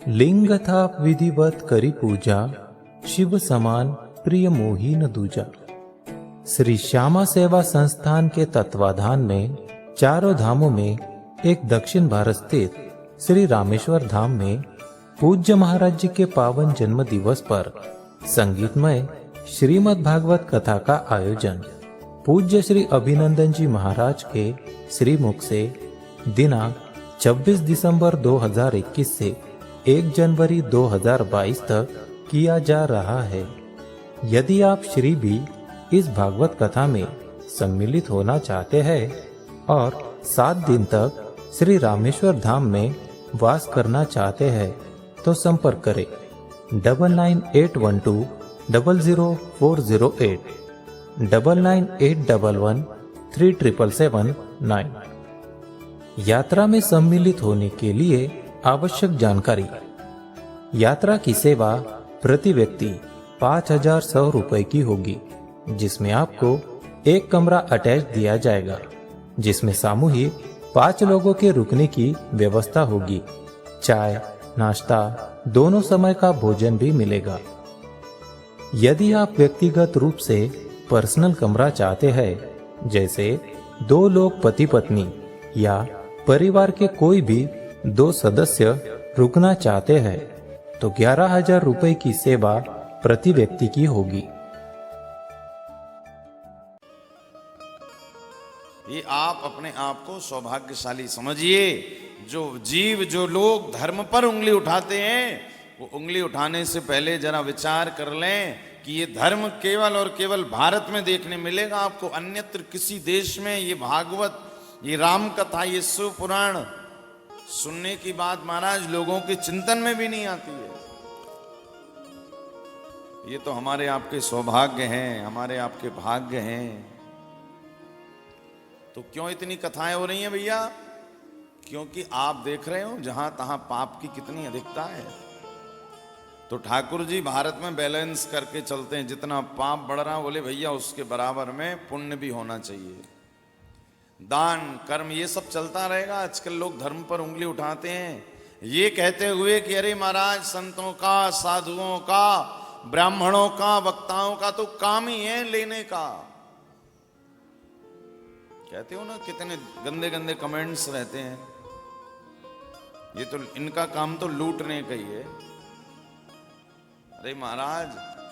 लिंग था विधिवत करी पूजा, शिव समान प्रिय मोही न दूजा। श्री श्यामा सेवा संस्थान के तत्वाधान में चारों धामों में एक दक्षिण भारत स्थित श्री रामेश्वर धाम में पूज्य महाराज जी के पावन जन्म दिवस पर संगीतमय श्रीमद् भागवत कथा का आयोजन पूज्य श्री अभिनंदन जी महाराज के श्रीमुख से दिनांक 26 दिसंबर 2021 से 1 जनवरी 2022 तक किया जा रहा है। यदि आप श्री भी इस भागवत कथा में सम्मिलित होना चाहते हैं और 7 दिन तक श्री रामेश्वर धाम में वास करना चाहते हैं तो संपर्क करें 9981200408 9981137779। यात्रा में सम्मिलित होने के लिए आवश्यक जानकारी। यात्रा की सेवा प्रति व्यक्ति 5100 रुपए की होगी, जिसमें आपको एक कमरा अटैच दिया जाएगा, जिसमें सामूहिक 5 लोगों के रुकने की व्यवस्था होगी। चाय नाश्ता दोनों समय का भोजन भी मिलेगा। यदि आप व्यक्तिगत रूप से पर्सनल कमरा चाहते हैं, जैसे 2 लोग पति पत्नी या परिवार के कोई भी 2 सदस्य रुकना चाहते हैं, तो 11,000 रुपए की सेवा प्रति व्यक्ति की होगी। ये आप अपने आप को सौभाग्यशाली समझिए। जो लोग धर्म पर उंगली उठाते हैं, वो उंगली उठाने से पहले जरा विचार कर लें कि ये धर्म केवल और केवल भारत में देखने मिलेगा आपको। अन्यत्र किसी देश में ये भागवत, ये राम कथा, ये शिव पुराण सुनने की बात महाराज लोगों के चिंतन में भी नहीं आती है। ये तो हमारे आपके सौभाग्य हैं, हमारे आपके भाग्य हैं। तो क्यों इतनी कथाएं हो रही हैं भैया? क्योंकि आप देख रहे हो जहां तहां पाप की कितनी अधिकता है। तो ठाकुर जी भारत में बैलेंस करके चलते हैं। जितना पाप बढ़ रहा, बोले भैया उसके बराबर में पुण्य भी होना चाहिए। दान कर्म ये सब चलता रहेगा। आजकल लोग धर्म पर उंगली उठाते हैं, ये कहते हुए कि अरे महाराज संतों का, साधुओं का, ब्राह्मणों का, वक्ताओं का तो काम ही है लेने का। कहते हो ना, कितने गंदे गंदे कमेंट्स रहते हैं। ये तो इनका काम तो लूटने का ही है। अरे महाराज,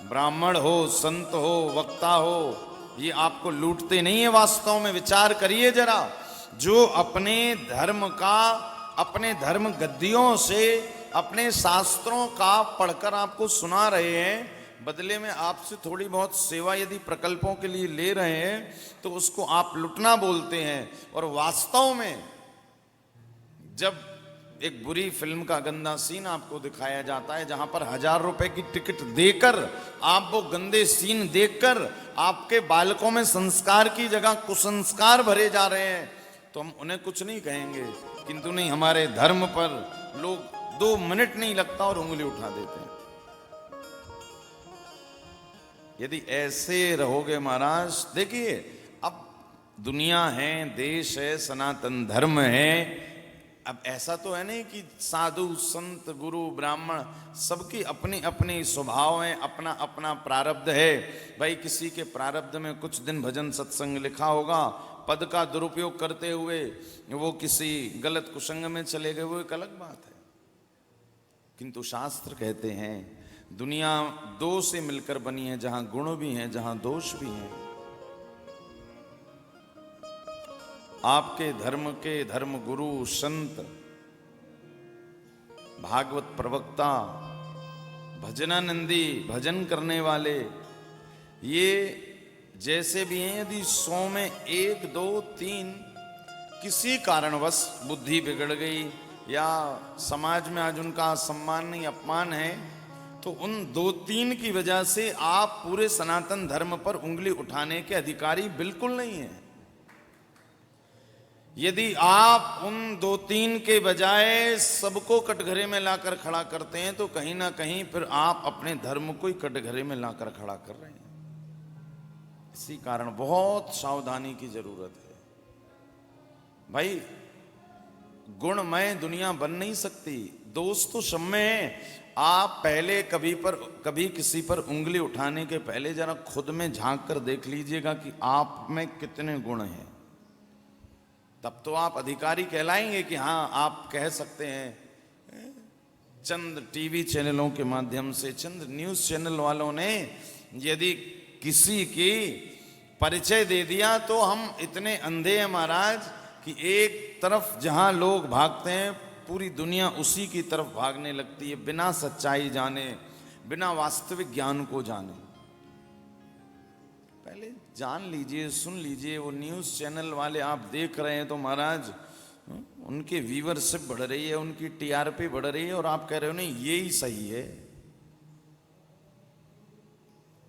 ब्राह्मण हो, संत हो, वक्ता हो, ये आपको लूटते नहीं है। वास्तव में विचार करिए जरा। जो अपने धर्म का, अपने धर्म गद्दियों से, अपने शास्त्रों का पढ़कर आपको सुना रहे हैं, बदले में आपसे थोड़ी बहुत सेवा यदि प्रकल्पों के लिए ले रहे हैं, तो उसको आप लुटना बोलते हैं। और वास्तव में जब एक बुरी फिल्म का गंदा सीन आपको दिखाया जाता है, जहां पर 1000 रुपए की टिकट देकर आप वो गंदे सीन देखकर आपके बालकों में संस्कार की जगह कुसंस्कार भरे जा रहे हैं, तो हम उन्हें कुछ नहीं कहेंगे। किंतु नहीं, हमारे धर्म पर लोग 2 मिनट नहीं लगता और उंगली उठा देते हैं। यदि ऐसे रहोगे महाराज, देखिए अब दुनिया है, देश है, सनातन धर्म है। अब ऐसा तो है नहीं कि साधु संत गुरु ब्राह्मण सबकी अपनी अपनी स्वभाव है, अपना अपना प्रारब्ध है। भाई किसी के प्रारब्ध में कुछ दिन भजन सत्संग लिखा होगा, पद का दुरुपयोग करते हुए वो किसी गलत कुसंग में चले गए, वो एक अलग बात है। किंतु शास्त्र कहते हैं दुनिया 2 से मिलकर बनी है, जहां गुण भी हैं, जहां दोष भी हैं। आपके धर्म के धर्म गुरु, संत, भागवत प्रवक्ता, भजनानंदी, भजन करने वाले, ये जैसे भी हैं, यदि 100 में 1, 2, 3 किसी कारणवश बुद्धि बिगड़ गई या समाज में आज उनका सम्मान नहीं, अपमान है, तो उन 2-3 की वजह से आप पूरे सनातन धर्म पर उंगली उठाने के अधिकारी बिल्कुल नहीं हैं। यदि आप उन 2-3 के बजाय सबको कटघरे में लाकर खड़ा करते हैं, तो कहीं ना कहीं फिर आप अपने धर्म को ही कटघरे में लाकर खड़ा कर रहे हैं। इसी कारण बहुत सावधानी की जरूरत है भाई। गुणमय दुनिया बन नहीं सकती, दोस्त तो सब में है। आप पहले कभी किसी पर उंगली उठाने के पहले जरा खुद में झांक कर देख लीजिएगा कि आप में कितने गुण हैं। तब तो आप अधिकारी कहलाएंगे कि हाँ, आप कह सकते हैं। चंद टीवी चैनलों के माध्यम से, चंद न्यूज़ चैनल वालों ने यदि किसी की परिचय दे दिया तो हम इतने अंधे हैं महाराज कि एक तरफ जहां लोग भागते हैं पूरी दुनिया उसी की तरफ भागने लगती है, बिना सच्चाई जाने, बिना वास्तविक ज्ञान को जाने। पहले जान लीजिए, सुन लीजिए। वो न्यूज़ चैनल वाले आप देख रहे हैं तो महाराज उनके व्यूवरशिप बढ़ रही है, उनकी टीआरपी बढ़ रही है, और आप कह रहे हो नहीं ये ही सही है,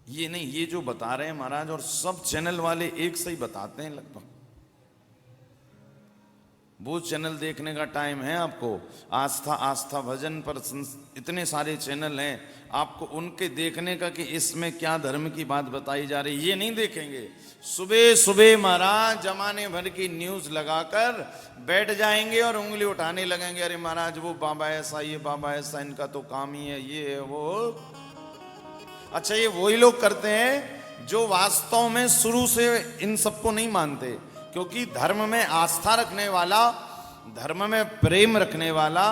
ये नहीं, ये जो बता रहे हैं महाराज। और सब चैनल वाले एक सही बताते हैं लगभग। वो चैनल देखने का टाइम है आपको? आस्था भजन पर इतने सारे चैनल हैं, आपको उनके देखने का कि इसमें क्या धर्म की बात बताई जा रही, ये नहीं देखेंगे। सुबह सुबह महाराज जमाने भर की न्यूज़ लगाकर बैठ जाएंगे और उंगली उठाने लगेंगे, अरे महाराज वो बाबा ऐसा, ये बाबा ऐसा, इनका तो काम ही है, ये है वो। अच्छा, ये वही लोग करते हैं जो वास्तव में शुरू से इन सबको नहीं मानते, क्योंकि धर्म में आस्था रखने वाला, धर्म में प्रेम रखने वाला,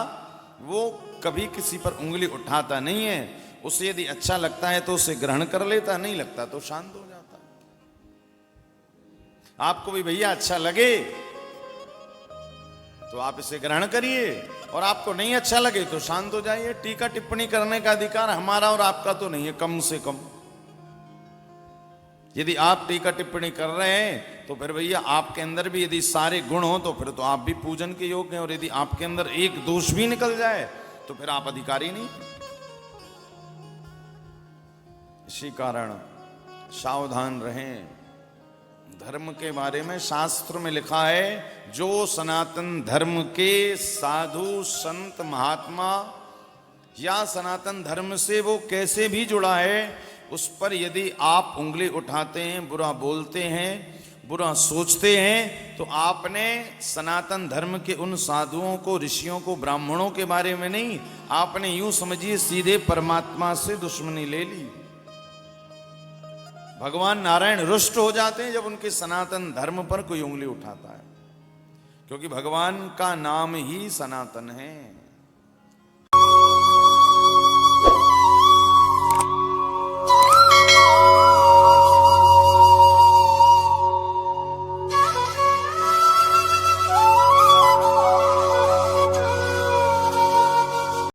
वो कभी किसी पर उंगली उठाता नहीं है। उसे यदि अच्छा लगता है तो उसे ग्रहण कर लेता, नहीं लगता तो शांत हो जाता। आपको भी भैया अच्छा लगे तो आप इसे ग्रहण करिए, और आपको नहीं अच्छा लगे तो शांत हो जाइए। टीका टिप्पणी करने का अधिकार हमारा और आपका तो नहीं है, कम से कम। यदि आप टीका टिप्पणी कर रहे हैं तो फिर भैया आपके अंदर भी यदि सारे गुण हो तो फिर तो आप भी पूजन के योग्य हैं, और यदि आपके अंदर एक दोष भी निकल जाए तो फिर आप अधिकारी नहीं। इसी कारण सावधान रहें। धर्म के बारे में शास्त्र में लिखा है, जो सनातन धर्म के साधु संत महात्मा या सनातन धर्म से वो कैसे भी जुड़ा है, उस पर यदि आप उंगली उठाते हैं, बुरा बोलते हैं, बुरा सोचते हैं, तो आपने सनातन धर्म के उन साधुओं को, ऋषियों को, ब्राह्मणों के बारे में नहीं, आपने यूं समझिए सीधे परमात्मा से दुश्मनी ले ली। भगवान नारायण रुष्ट हो जाते हैं जब उनके सनातन धर्म पर कोई उंगली उठाता है, क्योंकि भगवान का नाम ही सनातन है।